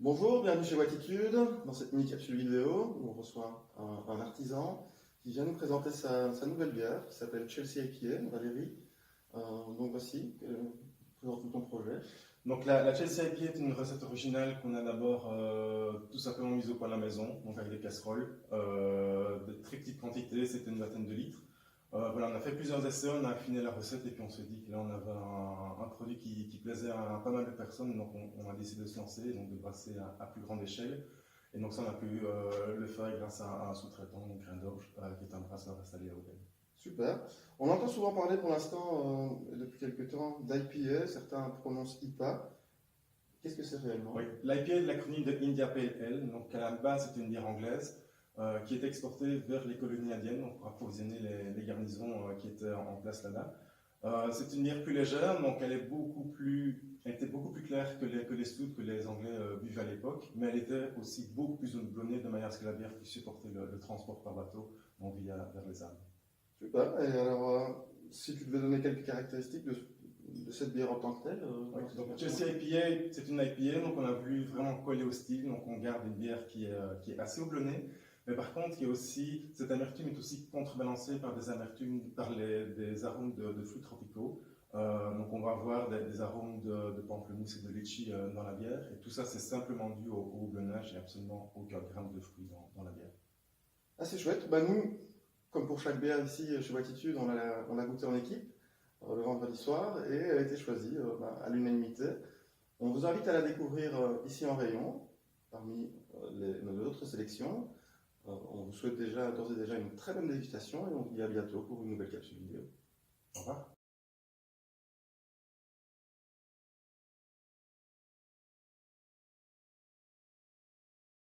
Bonjour, bienvenue chez Watitude. Dans cette mini-capsule vidéo, on reçoit un artisan qui vient nous présenter sa nouvelle bière qui s'appelle Chelsea IPA, Valérie. Donc voici, présente tout ton projet. Donc la Chelsea IPA est une recette originale qu'on a d'abord tout simplement mise au point à la maison, donc avec des casseroles, de très petites quantités, c'était une vingtaine de litres. Voilà, on a fait plusieurs essais, on a affiné la recette et puis on s'est dit que là on avait un produit qui plaisait à pas mal de personnes, donc on a décidé de se lancer, donc de brasser à plus grande échelle. Et donc ça on a pu le faire grâce à un sous-traitant, donc Grain d'Orge, qui est un brasseur installé à Aubaine. Super. On entend souvent parler pour l'instant, depuis quelques temps, d'IPA, certains prononcent IPA. Qu'est-ce que c'est réellement? Oui, l'IPA est l'acronyme de India Pale Ale, donc à la base c'est une bière anglaise. Qui est exportée vers les colonies indiennes donc pour approvisionner les garnisons qui étaient en place là-bas. C'est une bière plus légère, donc elle était beaucoup plus claire que les stouts que les Anglais buvaient à l'époque, mais elle était aussi beaucoup plus houblonnée de manière à ce que la bière puisse supporter le transport par bateau, donc vers les Alpes. Super. Et alors, si tu devais donner quelques caractéristiques de cette bière en tant que telle, Oui, donc Chelsea IPA, c'est une IPA, donc on a voulu vraiment coller au style, donc on garde une bière qui est assez houblonnée. Mais par contre, cette amertume est aussi contrebalancée par des amertumes, des arômes de fruits tropicaux. Donc on va avoir des arômes de pamplemousse et de litchi dans la bière. Et tout ça, c'est simplement dû au houblonnage et absolument aucun gramme de fruits dans la bière. Ah, c'est chouette. Bah, nous, comme pour chaque bière ici chez Watitude, on l'a goûté en équipe le vendredi soir et elle a été choisie à l'unanimité. On vous invite à la découvrir ici en rayon, parmi nos autres sélections. On vous souhaite d'ores et déjà une très bonne dégustation et on vous dit à bientôt pour une nouvelle capsule vidéo. Au revoir.